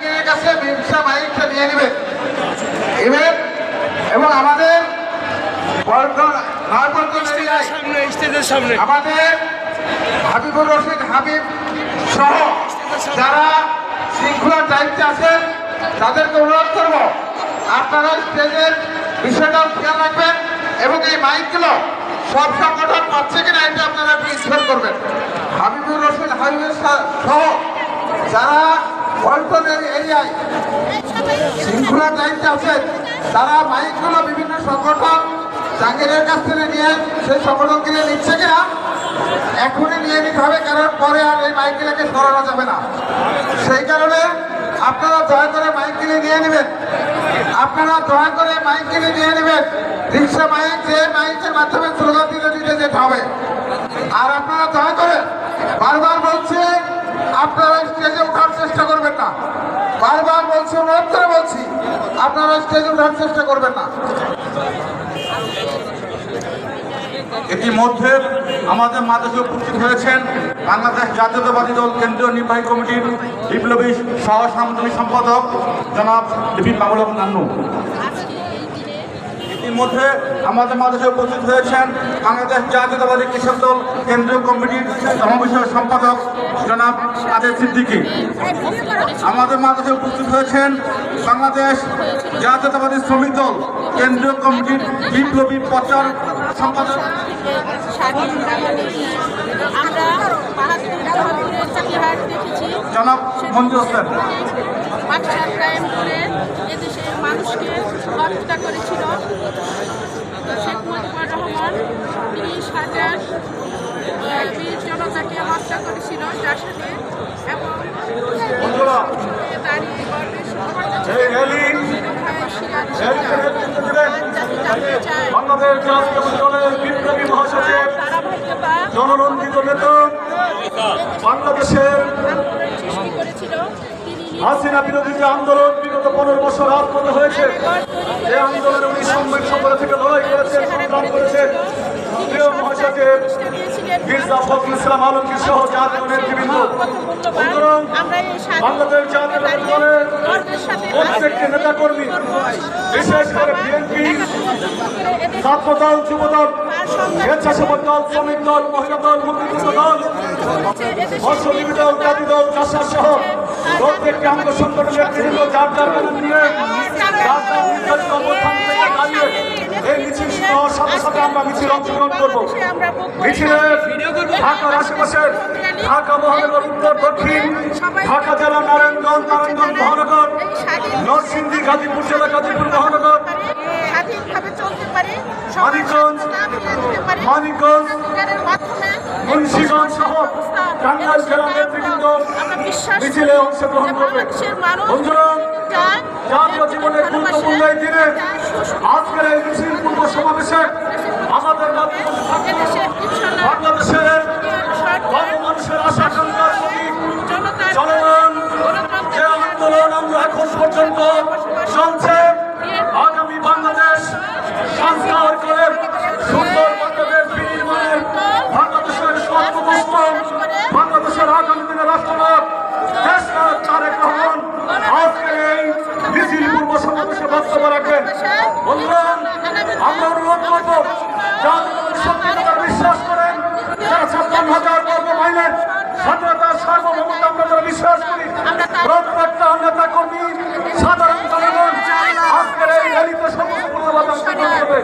মাইকের কাছে রিক্সা মাইকটা নিয়ে নেবেন এবং আমাদের আমাদের হাবিবুর রশিদ হাবিব সহ যারা শৃঙ্খলার দায়িত্বে আছেন তাদেরকে অনুরোধ করব আপনারা স্টেজের বিষয়টাও খেয়াল রাখবেন এবং এই মাইকগুলো সব সংগঠন পাচ্ছে কিনা এটা আপনারা ইনশিওর করবেন। হাবিবুর রশিদ হাবিবের সহ যারা পল্টন এরিয়ায় শৃঙ্খলার দায়িত্বে আছেন তারা মাইকগুলো বিভিন্ন সংগঠন জাহাঙ্গীরের কাছ থেকে নিয়ে সেই সংগঠনকে নিচ্ছে কিনা এখনই নিয়ে নিতে হবে, কারণ পরে আর এই মাইকগুলোকে সরানো যাবে না। সেই কারণে আপনারা দয়া করে মাইকগুলি নিয়ে নেবেন, আপনারা দয়া করে মাইকগুলি নিয়ে নেবেন। রিক্সা মাইক যে মাইকের মাধ্যমে স্লোগান দিতে দিতে যেতে হবে। আর আপনারা দয়া করে বারবার বলছি আপনারা স্টেজে ওঠার চেষ্টা করবেন না, বারবার বলছি অনুরোধ করে বলছি আপনারা স্টেজে ওঠার চেষ্টা করবেন না। ইতিমধ্যে আমাদের মাঝে উপস্থিত হয়েছেন বাংলাদেশ জাতীয়তাবাদী দল কেন্দ্রীয় নির্বাহী কমিটির বিপ্লবী সহ সাংগঠনিক সম্পাদক জনাব বিপিন বাবুল নান্নু। ইতিমধ্যে আমাদের মাঝে উপস্থিত হয়েছেন বাংলাদেশ জাতীয়তাবাদী কৃষক দল কেন্দ্রীয় কমিটির সমাবেশের সম্পাদক জনাব আদেশ সিদ্দিকী। আমাদের মাঝে উপস্থিত হয়েছেন বাংলাদেশ জাতীয়তাবাদী শ্রমিক দল কেন্দ্রীয় কমিটির বিপ্লবী প্রচার সম্পাদক জনাব মঞ্জুর হোসেন। এদেশের মানুষকে হত্যা করেছিল শেখ মুজিবুর রহমান। 30,000 বীর জনতাকে হত্যা করেছিল জাসদে এবং জননন্দিত নেতা বাংলাদেশের হাসিনা বিরোধী যে আন্দোলন বিগত 15 বছর রাজপথ হয়েছে, যে আন্দোলনে উনি সাময়িক সম্পর্ক থেকে লড়াই করেছেন, সংগ্রাম করেছেন। প্রিয় মহাসচিব মির্জা ফখরুল ইসলাম আলমগীর সহ জাতীয় নেতৃবৃন্দ, বাংলাদেশ জাতীয় দলের প্রত্যেকটি নেতাকর্মী, বিশেষ করে বিএনপি, ছাত্রদল, যুবদল, স্বেচ্ছাসেবক দল, শ্রমিক দল, মহিলা দল, মুক্তিযুদ্ধ দল, মৎস্যজীবী দল, জাতি দল, চাষা সহ প্রত্যেকটি অঙ্গ সংগঠনের বিভিন্ন যার নিয়ে এই মিছিল হওয়ার সাথে সাথে আমরা মিছিল অংশগ্রহণ করবো। মিছিলের ঢাকার আশেপাশের ঢাকা মহানগর, উত্তর দক্ষিণ ঢাকা জেলা, নারায়ণগঞ্জ, নারায়ণগঞ্জ মহানগর, নরসিংদী, গাজীপুর জেলা, গাজীপুর মহানগর, মানিকগঞ্জ, মুন্সিগঞ্জ সহ টাঙ্গাইল জেলা নেতৃবৃন্দ মিছিলে অংশগ্রহণ করবে। বন্ধুরা, জাতীয় জীবনের গুরুত্বপূর্ণ এই দিনে আজকের এই মিছিল পূর্ব সমাবেশে আমাদের বাংলাদেশের মানুষের আশা আকাঙ্ক্ষার প্রতীক জনগণ যে আন্দোলন আমরা এখন পর্যন্ত চলছে, আগামী বাংলাদেশ সংস্কার করে সুন্দর বাংলাদেশ বিনির্মাণের বাংলাদেশের সর্বপ্রস্ত বাংলাদেশের আগামী দিনের রাষ্ট্রনায়ক দেশনায়ক তারেক রহমান আজকের এই মিছিল পূর্ব সমাবেশে বক্তব্য রাখবেন। বন্ধুরা, আমরা অনুরোধ করবো যারা সত্যিকার বিশ্বাস করেন, যারা 56,000 বর্গ মাইলের স্বাধীনতার সার্বভৌমত্ব আমরা যারা বিশ্বাস করি, প্রত্যেকটা নেতা কর্মী, সাধারণ জনগণ আজকের এই র্যালিতে সর্বসম্পূর্ণভাবে অংশগ্রহণ করবে।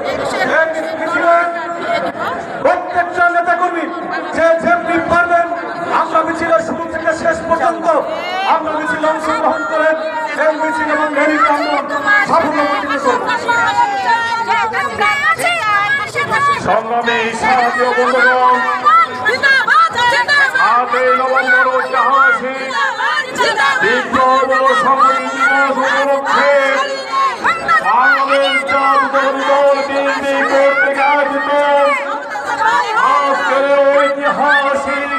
প্রত্যেকটা নেতা কর্মী যে যেমনি পারবেন আমরা মিছিলের শুরু থেকে শেষ পর্যন্ত আমরা মিছিলে অংশগ্রহণ করেন এই মিছিল এবং র্যালিকে আমরা সাফল্যমণ্ডিত করব। সংগ্রামী সাথী বন্ধুগণ, 8 নভেম্বর ঐতিহাসিক বিপ্লব ও সংগ্রামী দিবস উপলক্ষে বাংলাদেশ জাতীয়তাবাদী দল বিএনপি কর্তৃক আয়োজিত আজকের ঐতিহাসিক